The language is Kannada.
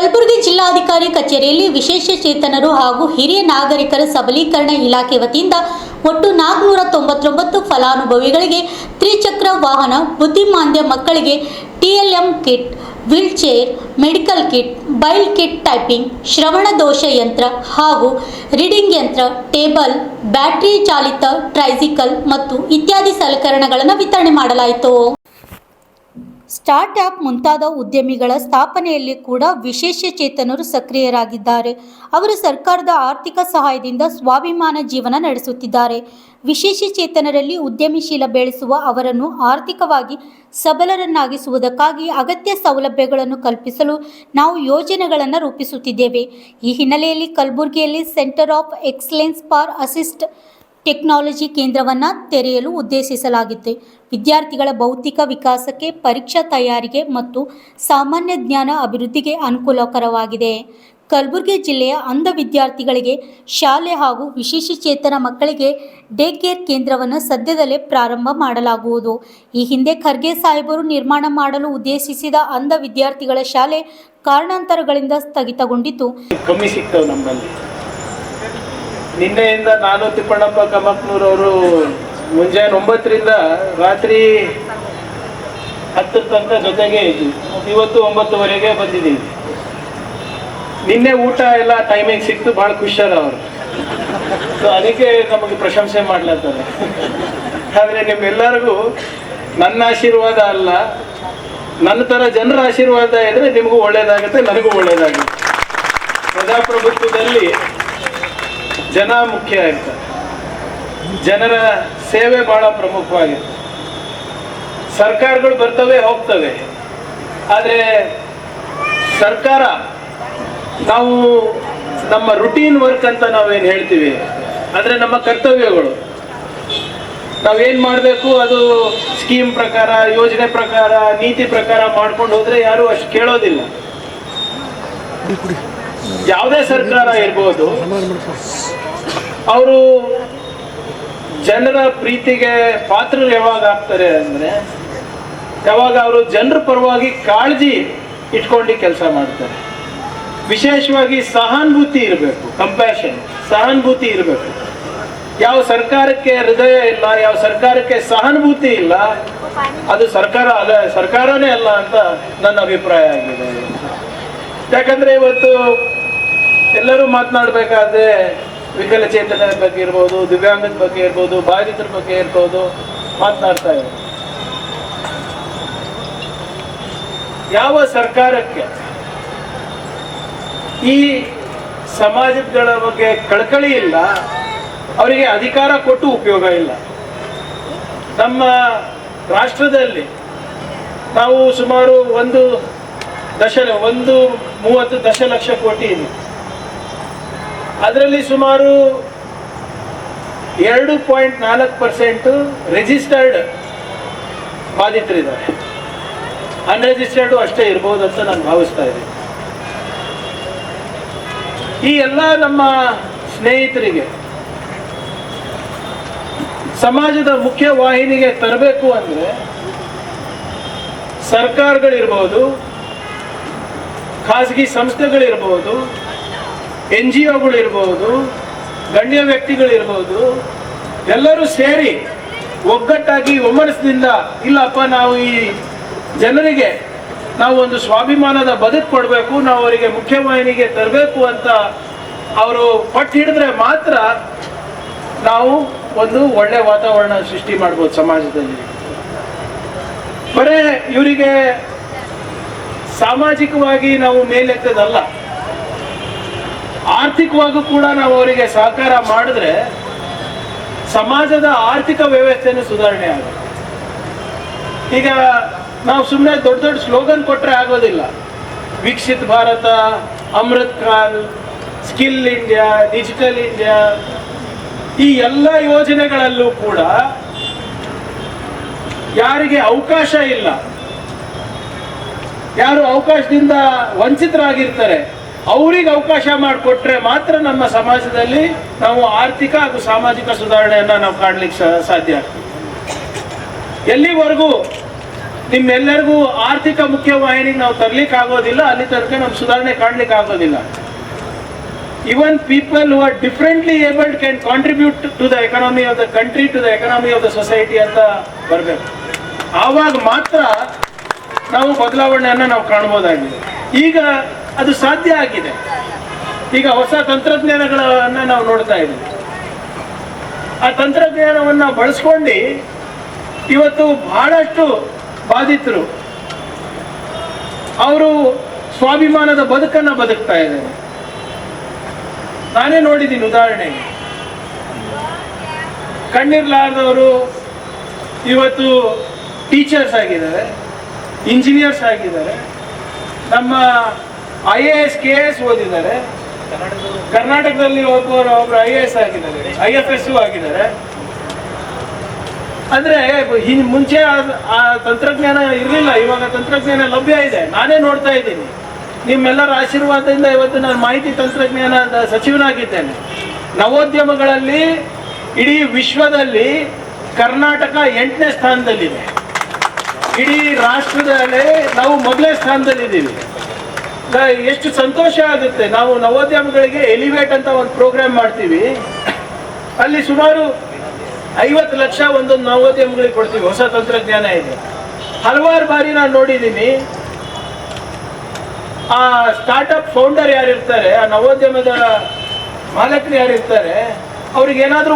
ಕಲಬುರಗಿ ಜಿಲ್ಲಾಧಿಕಾರಿ ಕಚೇರಿಯಲ್ಲಿ ವಿಶೇಷ ಚೇತನರು ಹಾಗೂ ಹಿರಿಯ ನಾಗರಿಕರ ಸಬಲೀಕರಣ ಇಲಾಖೆ ವತಿಯಿಂದ ಒಟ್ಟು 499 ಫಲಾನುಭವಿಗಳಿಗೆ ತ್ರಿಚಕ್ರ ವಾಹನ, ಬುದ್ಧಿಮಾಂದ್ಯ ಮಕ್ಕಳಿಗೆ TLM kit, wheel chair, medical kit, braille kit, typing, ಶ್ರವಣ ದೋಷ ಯಂತ್ರ ಹಾಗೂ ರೀಡಿಂಗ್ ಯಂತ್ರ, ಟೇಬಲ್, ಬ್ಯಾಟರಿ ಚಾಲಿತ ಟ್ರೈಸಿಕಲ್ ಮತ್ತು ಇತ್ಯಾದಿ ಸಲಕರಣೆಗಳನ್ನು ವಿತರಣೆ ಮಾಡಲಾಯಿತು. ಸ್ಟಾರ್ಟ್ ಅಪ್ ಮುಂತಾದ ಉದ್ಯಮಿಗಳ ಸ್ಥಾಪನೆಯಲ್ಲಿ ಕೂಡ ವಿಶೇಷ ಚೇತನರು ಸಕ್ರಿಯರಾಗಿದ್ದಾರೆ. ಅವರು ಸರ್ಕಾರದ ಆರ್ಥಿಕ ಸಹಾಯದಿಂದ ಸ್ವಾಭಿಮಾನ ಜೀವನ ನಡೆಸುತ್ತಿದ್ದಾರೆ. ವಿಶೇಷ ಚೇತನರಲ್ಲಿ ಉದ್ಯಮಶೀಲ ಬೆಳೆಸುವ ಅವರನ್ನು ಆರ್ಥಿಕವಾಗಿ ಸಬಲರನ್ನಾಗಿಸುವುದಕ್ಕಾಗಿ ಅಗತ್ಯ ಸೌಲಭ್ಯಗಳನ್ನು ಕಲ್ಪಿಸಲು ನಾವು ಯೋಜನೆಗಳನ್ನು ರೂಪಿಸುತ್ತಿದ್ದೇವೆ. ಈ ಹಿನ್ನೆಲೆಯಲ್ಲಿ ಕಲಬುರಗಿಯಲ್ಲಿ centre of excellence for assist technology ಕೇಂದ್ರವನ್ನು ತೆರೆಯಲು ಉದ್ದೇಶಿಸಲಾಗಿದೆ. ವಿದ್ಯಾರ್ಥಿಗಳ ಬೌದ್ಧಿಕ ವಿಕಾಸಕ್ಕೆ, ಪರೀಕ್ಷಾ ತಯಾರಿಗೆ ಮತ್ತು ಸಾಮಾನ್ಯ ಜ್ಞಾನ ಅಭಿವೃದ್ಧಿಗೆ ಅನುಕೂಲಕರವಾಗಿದೆ. ಕಲಬುರಗಿ ಜಿಲ್ಲೆಯ ಅಂಧ ವಿದ್ಯಾರ್ಥಿಗಳಿಗೆ ಶಾಲೆ ಹಾಗೂ ವಿಶೇಷಚೇತನ ಮಕ್ಕಳಿಗೆ ಡೇ ಕೇರ್ ಕೇಂದ್ರವನ್ನು ಸದ್ಯದಲ್ಲೇ ಪ್ರಾರಂಭ ಮಾಡಲಾಗುವುದು. ಈ ಹಿಂದೆ ಖರ್ಗೆ ಸಾಹೇಬರು ನಿರ್ಮಾಣ ಮಾಡಲು ಉದ್ದೇಶಿಸಿದ ಅಂಧ ವಿದ್ಯಾರ್ಥಿಗಳ ಶಾಲೆ ಕಾರಣಾಂತರಗಳಿಂದ ಸ್ಥಗಿತಗೊಂಡಿದ್ದು, ಕಮ್ಮಿ ಸಿಗ್ತವೆ ನಮ್ಮಲ್ಲಿ. ನಿನ್ನೆಯಿಂದ ನಾನು ತಿಪ್ಪಣ್ಣಪ್ಪ ಕಮಕ್ನೂರವರು ಮುಂಜಾನೆ 9ರಿಂದ ರಾತ್ರಿ 10 ತನಕ ಜೊತೆಗೆ ಇದ್ವಿ. ಇವತ್ತು 9ವರೆಗೆ ಬಂದಿದ್ದೀವಿ. ನಿನ್ನೆ ಊಟ ಎಲ್ಲ ಟೈಮಿಂಗ್ ಸಿಕ್ತು, ಭಾಳ ಖುಷಿಯಾರ ಅವರು. ಸೊ ಅದಕ್ಕೆ ನಮಗೆ ಪ್ರಶಂಸೆ ಮಾಡ್ಲತ್ತಾರೆ. ಆದರೆ ನಿಮ್ಮೆಲ್ಲರಿಗೂ ನನ್ನ ಆಶೀರ್ವಾದ ಅಲ್ಲ, ನನ್ನ ಥರ ಜನರ ಆಶೀರ್ವಾದ ಇದ್ರೆ ನಿಮಗೂ ಒಳ್ಳೇದಾಗುತ್ತೆ, ನನಗೂ ಒಳ್ಳೇದಾಗುತ್ತೆ. ಪ್ರಜಾಪ್ರಭುತ್ವದಲ್ಲಿ ಜನ ಮುಖ್ಯ ಇರ್ತಾರೆ, ಜನರ ಸೇವೆ ಬಹಳ ಪ್ರಮುಖವಾಗಿರ್ತದೆ. ಸರ್ಕಾರಗಳು ಬರ್ತವೆ ಹೋಗ್ತವೆ, ಆದರೆ ಸರ್ಕಾರ ನಾವು ನಮ್ಮ ರುಟೀನ್ ವರ್ಕ್ ಅಂತ ನಾವೇನು ಹೇಳ್ತೀವಿ, ಅಂದರೆ ನಮ್ಮ ಕರ್ತವ್ಯಗಳು ನಾವೇನು ಮಾಡಬೇಕು ಅದು ಸ್ಕೀಮ್ ಪ್ರಕಾರ, ಯೋಜನೆ ಪ್ರಕಾರ, ನೀತಿ ಪ್ರಕಾರ ಮಾಡ್ಕೊಂಡು ಹೋದರೆ ಯಾರು ಅಷ್ಟು ಕೇಳೋದಿಲ್ಲ. ಯಾವುದೇ ಸರ್ಕಾರ ಇರ್ಬೋದು, ಅವರು ಜನರ ಪ್ರೀತಿಗೆ ಪಾತ್ರರು ಯಾವಾಗ ಆಗ್ತಾರೆ ಅಂದರೆ ಯಾವಾಗ ಅವರು ಜನರ ಪರವಾಗಿ ಕಾಳಜಿ ಇಟ್ಕೊಂಡು ಕೆಲಸ ಮಾಡ್ತಾರೆ. ವಿಶೇಷವಾಗಿ ಸಹಾನುಭೂತಿ ಇರಬೇಕು, ಕಂಪ್ಯಾಷನ್, ಸಹಾನುಭೂತಿ ಇರಬೇಕು. ಯಾವ ಸರ್ಕಾರಕ್ಕೆ ಹೃದಯ ಇಲ್ಲ, ಯಾವ ಸರ್ಕಾರಕ್ಕೆ ಸಹಾನುಭೂತಿ ಇಲ್ಲ, ಅದು ಸರ್ಕಾರನೇ ಅಲ್ಲ ಅಂತ ನನ್ನ ಅಭಿಪ್ರಾಯ ಆಗಿದೆ. ಯಾಕಂದ್ರೆ ಇವತ್ತು ಎಲ್ಲರೂ ಮಾತನಾಡಬೇಕಾದ್ರೆ ವಿಕಲಚೇತನರ ಬಗ್ಗೆ ಇರ್ಬೋದು, ದಿವ್ಯಾಂಗದ ಬಗ್ಗೆ ಇರ್ಬೋದು, ಬಾಧಿತರ ಬಗ್ಗೆ ಇರ್ಬೋದು ಮಾತನಾಡ್ತಾ ಇದ್ದಾರೆ. ಯಾವ ಸರ್ಕಾರಕ್ಕೆ ಈ ಸಮಾಜಗಳ ಬಗ್ಗೆ ಕಳಕಳಿ ಇಲ್ಲ, ಅವರಿಗೆ ಅಧಿಕಾರ ಕೊಟ್ಟು ಉಪಯೋಗ ಇಲ್ಲ. ನಮ್ಮ ರಾಷ್ಟ್ರದಲ್ಲಿ ನಾವು ಸುಮಾರು 130 ದಶಲಕ್ಷ ಕೋಟಿ ಇದೆ. ಅದರಲ್ಲಿ ಸುಮಾರು 2.4% ರಿಜಿಸ್ಟರ್ಡ್ ಬಾಧಿತರಿದ್ದಾರೆ. ಅನ್ರಿಜಿಸ್ಟರ್ಡು ಅಷ್ಟೇ ಇರ್ಬೋದು ಅಂತ ನಾನು ಭಾವಿಸ್ತಾ ಇದ್ದೀನಿ. ಈ ಎಲ್ಲ ನಮ್ಮ ಸ್ನೇಹಿತರಿಗೆ ಸಮಾಜದ ಮುಖ್ಯ ವಾಹಿನಿಗೆ ತರಬೇಕು ಅಂದರೆ ಸರ್ಕಾರಗಳಿರ್ಬೋದು, ಖಾಸಗಿ ಸಂಸ್ಥೆಗಳಿರ್ಬೋದು, NGOಗಳಿರ್ಬೋದು, ಗಣ್ಯ ವ್ಯಕ್ತಿಗಳಿರ್ಬೋದು, ಎಲ್ಲರೂ ಸೇರಿ ಒಗ್ಗಟ್ಟಾಗಿ ಒಮ್ಮನಸ್ಸಿನಿಂದ ಇಲ್ಲಪ್ಪ ನಾವು ಈ ಜನರಿಗೆ ನಾವು ಒಂದು ಸ್ವಾಭಿಮಾನದ ಬದುಕು ಕೊಡಬೇಕು, ನಾವು ಅವರಿಗೆ ಮುಖ್ಯವಾಹಿನಿಗೆ ತರಬೇಕು ಅಂತ ಅವರು ಪಟ್ಟು ಹಿಡಿದ್ರೆ ಮಾತ್ರ ನಾವು ಒಂದು ಒಳ್ಳೆ ವಾತಾವರಣ ಸೃಷ್ಟಿ ಮಾಡ್ಬೋದು ಸಮಾಜದಲ್ಲಿ. ಬರೇ ಇವರಿಗೆ ಸಾಮಾಜಿಕವಾಗಿ ನಾವು ಮೇಲೆತ್ತದಲ್ಲ, ಆರ್ಥಿಕವಾಗೂ ಕೂಡ ನಾವು ಅವರಿಗೆ ಸಹಕಾರ ಮಾಡಿದ್ರೆ ಸಮಾಜದ ಆರ್ಥಿಕ ವ್ಯವಸ್ಥೆಯನ್ನು ಸುಧಾರಣೆ ಆಗುತ್ತೆ. ಈಗ ನಾವು ಸುಮ್ಮನೆ ದೊಡ್ಡ ದೊಡ್ಡ ಸ್ಲೋಗನ್ ಕೊಟ್ಟರೆ ಆಗೋದಿಲ್ಲ. ವಿಕಸಿತ ಭಾರತ, ಅಮೃತ್ ಕಾಲ್, ಸ್ಕಿಲ್ ಇಂಡಿಯಾ, ಡಿಜಿಟಲ್ ಇಂಡಿಯಾ, ಈ ಎಲ್ಲ ಯೋಜನೆಗಳಲ್ಲೂ ಕೂಡ ಯಾರಿಗೆ ಅವಕಾಶ ಇಲ್ಲ, ಯಾರು ಅವಕಾಶದಿಂದ ವಂಚಿತರಾಗಿರ್ತಾರೆ, ಅವರಿಗೆ ಅವಕಾಶ ಮಾಡಿಕೊಟ್ರೆ ಮಾತ್ರ ನಮ್ಮ ಸಮಾಜದಲ್ಲಿ ನಾವು ಆರ್ಥಿಕ ಹಾಗೂ ಸಾಮಾಜಿಕ ಸುಧಾರಣೆಯನ್ನು ನಾವು ಕಾಣಲಿಕ್ಕೆ ಸಾಧ್ಯ. ಎಲ್ಲಿವರೆಗೂ ನಿಮ್ಮೆಲ್ಲರಿಗೂ ಆರ್ಥಿಕ ಮುಖ್ಯವಾಹಿನಿಗೆ ನಾವು ತರ್ಲಿಕ್ಕೆ ಆಗೋದಿಲ್ಲ, ಅಲ್ಲಿ ತನಕ ನಮ್ಮ ಸುಧಾರಣೆ ಕಾಣ್ಲಿಕ್ಕೆ ಆಗೋದಿಲ್ಲ. Even people who are differently abled can contribute to the economy of the country, to the economy of the society ಅಂತ ಬರಬೇಕು. ಆವಾಗ ಮಾತ್ರ ನಾವು ಬದಲಾವಣೆಯನ್ನು ನಾವು ಕಾಣ್ಬೋದಾಗಿದೆ. ಈಗ ಅದು ಸಾಧ್ಯ ಆಗಿದೆ. ಈಗ ಹೊಸ ತಂತ್ರಜ್ಞಾನಗಳನ್ನು ನಾವು ನೋಡ್ತಾ ಇದ್ದೀವಿ. ಆ ತಂತ್ರಜ್ಞಾನವನ್ನು ಬಳಸ್ಕೊಂಡು ಇವತ್ತು ಬಹಳಷ್ಟು ಬಾಧಿತರು ಅವರು ಸ್ವಾಭಿಮಾನದ ಬದುಕನ್ನು ಬದುಕ್ತಾ ಇದ್ದಾರೆ. ನಾನೇ ನೋಡಿದ್ದೀನಿ. ಉದಾಹರಣೆಗೆ ಕಣ್ಣಿರ್ಲಾರ್ದವರು ಇವತ್ತು ಟೀಚರ್ಸ್ ಆಗಿದ್ದಾರೆ, ಇಂಜಿನಿಯರ್ಸ್ ಆಗಿದ್ದಾರೆ, ನಮ್ಮ IAS KS ಓದಿದ್ದಾರೆ, ಕರ್ನಾಟಕದಲ್ಲಿ ಒಬ್ಬರು IAS ಆಗಿದ್ದಾರೆ, IFS ಆಗಿದ್ದಾರೆ. ಅಂದ್ರೆ ಮುಂಚೆ ಆ ತಂತ್ರಜ್ಞಾನ ಇರಲಿಲ್ಲ, ಇವಾಗ ತಂತ್ರಜ್ಞಾನ ಲಭ್ಯ ಇದೆ. ನಾನೇ ನೋಡ್ತಾ ಇದ್ದೀನಿ. ನಿಮ್ಮೆಲ್ಲರ ಆಶೀರ್ವಾದದಿಂದ ಇವತ್ತು ನಾನು ಮಾಹಿತಿ ತಂತ್ರಜ್ಞಾನದ ಸಚಿವನಾಗಿದ್ದೇನೆ. ನವೋದ್ಯಮಗಳಲ್ಲಿ ಇಡೀ ವಿಶ್ವದಲ್ಲಿ ಕರ್ನಾಟಕ 8ನೇ ಸ್ಥಾನದಲ್ಲಿದೆ. ಇಡೀ ರಾಷ್ಟ್ರದಲ್ಲೇ ನಾವು ಮೊದಲನೇ ಸ್ಥಾನದಲ್ಲಿದ್ದೀವಿ. ಎಷ್ಟು ಸಂತೋಷ ಆಗುತ್ತೆ. ನಾವು ನವೋದ್ಯಮಗಳಿಗೆ ಎಲಿವೇಟ್ ಅಂತ ಒಂದು ಪ್ರೋಗ್ರಾಮ್ ಮಾಡ್ತೀವಿ. ಅಲ್ಲಿ ಸುಮಾರು 50 ಲಕ್ಷ ಒಂದೊಂದು ನವೋದ್ಯಮಗಳಿಗೆ ಕೊಡ್ತೀವಿ. ಹೊಸ ತಂತ್ರಜ್ಞಾನ ಇದೆ. ಹಲವಾರು ಬಾರಿ ನಾನು ನೋಡಿದ್ದೀನಿ, ಆ ಸ್ಟಾರ್ಟ್ಅಪ್ ಫೌಂಡರ್ ಯಾರಿರ್ತಾರೆ, ಆ ನವೋದ್ಯಮದ ಮಾಲಕರು ಯಾರಿರ್ತಾರೆ, ಅವ್ರಿಗೆ ಏನಾದರೂ